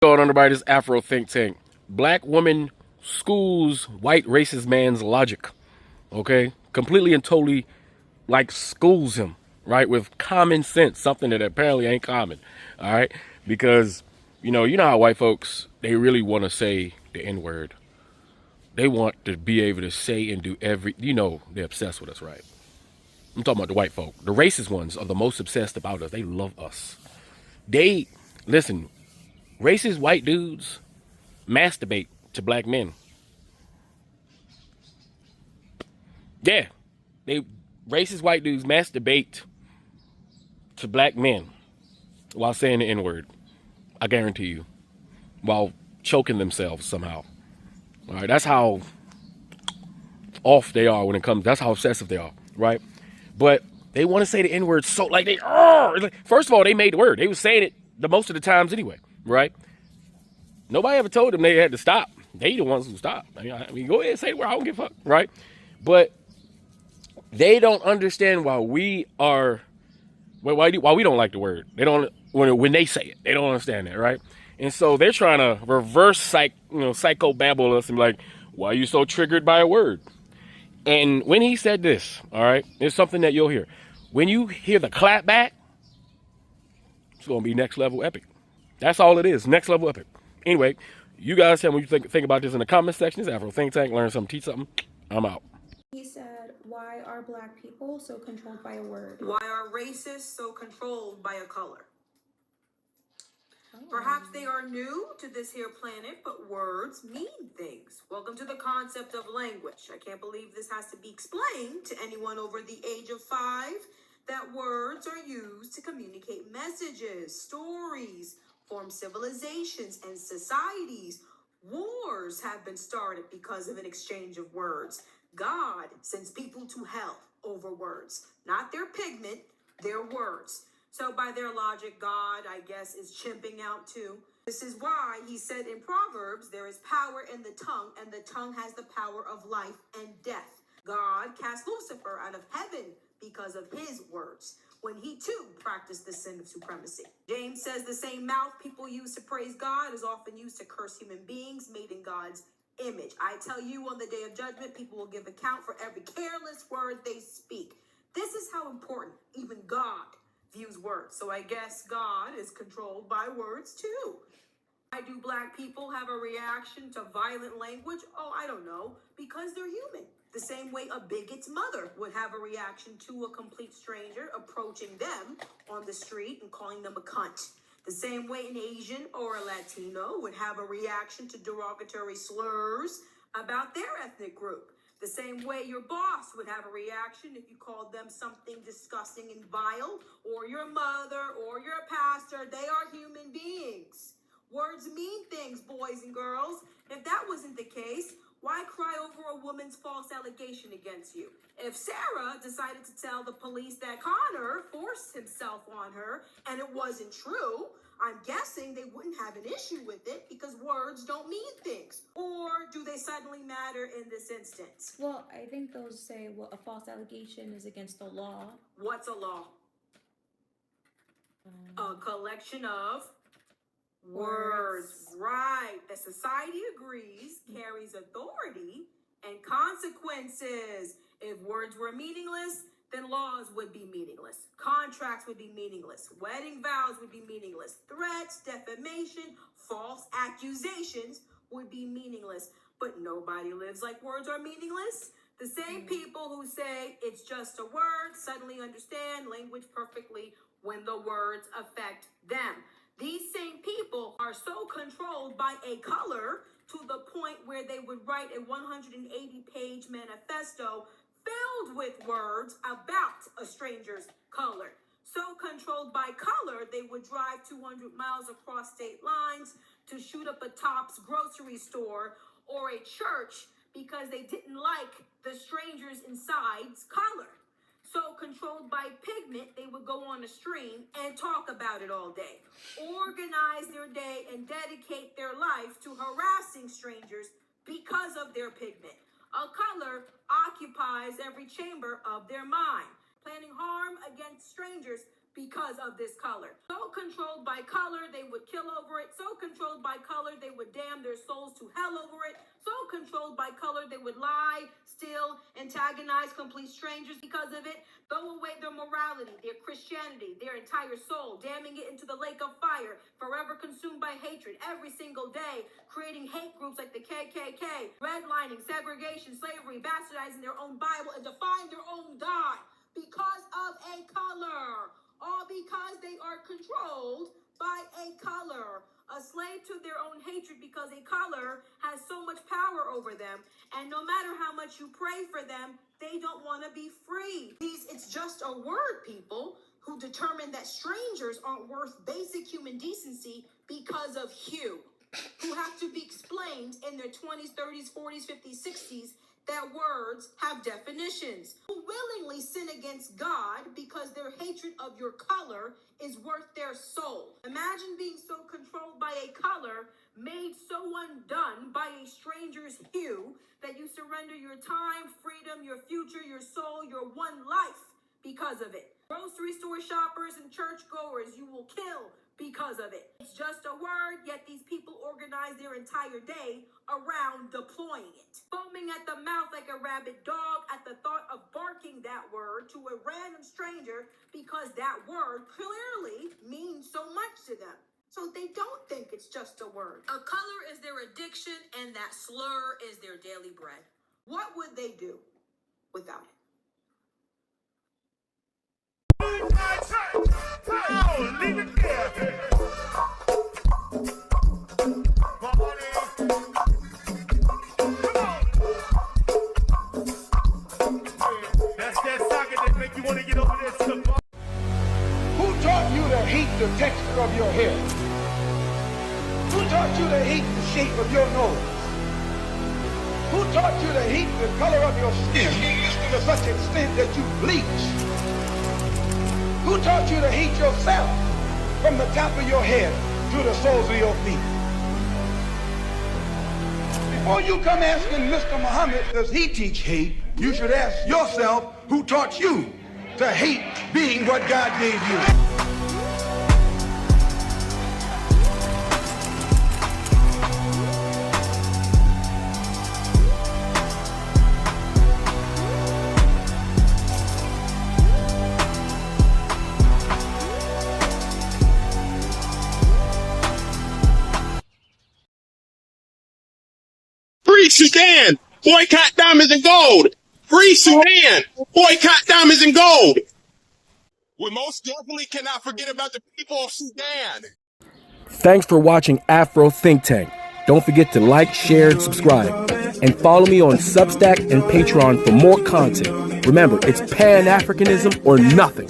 Going on everybody, this Afro Think Tank. Black woman schools white racist man's logic. Okay? Completely and totally like schools him, right? With common sense, something that apparently ain't common. All right? Because, you know how white folks, they really want to say the N-word. They want to be able to say and do they're obsessed with us, right? I'm talking about the white folk. The racist ones are the most obsessed about us. They love us. They, listen, racist white dudes masturbate to black men. Yeah, they racist white dudes masturbate to black men while saying the N word. I guarantee you, while choking themselves somehow. All right, that's how off they are when it comes. That's how obsessive they are, right? But they want to say the N word so like they are. First of all, they made the word. They was saying it the most of the times anyway, right? Nobody ever told them they had to stop. They the ones who stopped. I mean, go ahead and say the word. I don't give a fuck, right? But they don't understand why we are why we don't like the word. They don't when they say it. They don't understand that, right? And so they're trying to reverse psychobabble us and be like, why are you so triggered by a word? And when he said this, all right, it's something that you'll hear. When you hear the clap back, it's gonna be next level epic. That's all it is, next level epic. Anyway, you guys tell me what you think about this in the comment section. It's Afro Think Tank. Learn something, teach something. I'm out. He said, why are black people so controlled by a word? Why are racists so controlled by a color? Perhaps they are new to this here planet, but words mean things. Welcome to the concept of language. I can't believe this has to be explained to anyone over the age of 5, that words are used to communicate messages, stories, form civilizations and societies. Wars have been started because of an exchange of words. God sends people to hell over words, not their pigment, their words. So by their logic, God, I guess, is chimping out too. This is why he said in Proverbs, there is power in the tongue, and the tongue has the power of life and death. God cast Lucifer out of heaven because of his words, when he too practiced the sin of supremacy. James says the same mouth people use to praise God is often used to curse human beings made in God's image. I tell you, on the day of judgment, people will give account for every careless word they speak. This is how important even God views words. So I guess God is controlled by words too. Why do black people have a reaction to violent language? Oh, I don't know. Because they're human. The same way a bigot's mother would have a reaction to a complete stranger approaching them on the street and calling them a cunt. The same way an Asian or a Latino would have a reaction to derogatory slurs about their ethnic group. The same way your boss would have a reaction if you called them something disgusting and vile, or your mother, or your pastor. They are human beings. Words mean things, boys and girls. If that wasn't the case, why cry over a woman's false allegation against you? If Sarah decided to tell the police that Connor forced himself on her and it wasn't true, I'm guessing they wouldn't have an issue with it because words don't mean things. Or do they suddenly matter in this instance? Well, I think those say, well, a false allegation is against the law. What's a law? A collection of words. Right. The society agrees, carries authority and consequences. If words were meaningless, then laws would be meaningless. Contracts would be meaningless. Wedding vows would be meaningless. Threats, defamation, false accusations would be meaningless. But nobody lives like words are meaningless. The same people who say it's just a word suddenly understand language perfectly when the words affect them. These same people are so controlled by a color to the point where they would write a 180-page manifesto filled with words about a stranger's color. So controlled by color, they would drive 200 miles across state lines to shoot up a Tops grocery store or a church because they didn't like the strangers inside's color. So controlled by pigment, they would go on a stream and talk about it all day. Organize their day and dedicate their life to harassing strangers because of their pigment. A color occupies every chamber of their mind, planning harm against strangers because of this color. So controlled by color, they would kill over it. So controlled by color, they would damn their souls to hell over it. So controlled by color, they would lie, steal, antagonize complete strangers because of it. Throw away their morality, their Christianity, their entire soul, damning it into the lake of fire, forever consumed by hatred every single day, creating hate groups like the KKK, redlining, segregation, slavery, bastardizing their own Bible, and defying their own God because of a color. All because they are controlled by a color, a slave to their own hatred because a color has so much power over them. And no matter how much you pray for them, they don't want to be free. It's just a word, people, who determine that strangers aren't worth basic human decency because of hue, who have to be explained in their 20s, 30s, 40s, 50s, 60s, that words have definitions, who willingly sin against God because their hatred of your color is worth their soul. Imagine being so controlled by a color, made so undone by a stranger's hue, that you surrender your time, freedom, your future, your soul, your one life because of it. Grocery store shoppers and churchgoers, you will kill because of it. It's just a word, yet these people organize their entire day around deploying it. Foaming at the mouth like a rabid dog at the thought of barking that word to a random stranger because that word clearly means so much to them. So they don't think it's just a word. A color is their addiction and that slur is their daily bread. What would they do without it? Leave it there. That's that socket that make you want to get over there to the bar. Who taught you to hate the texture of your hair? Who taught you to hate the shape of your nose? Who taught you to hate the color of your skin to such an extent that you bleach? Who taught you to hate yourself from the top of your head to the soles of your feet? Before you come asking Mr. Muhammad, does he teach hate, you should ask yourself, who taught you to hate being what God gave you? Free Sudan, boycott diamonds and gold. Free Sudan, boycott diamonds and gold. We most definitely cannot forget about the people of Sudan. Thanks for watching Afro Think Tank. Don't forget to like, share, and subscribe. And follow me on Substack and Patreon for more content. Remember, it's Pan-Africanism or nothing.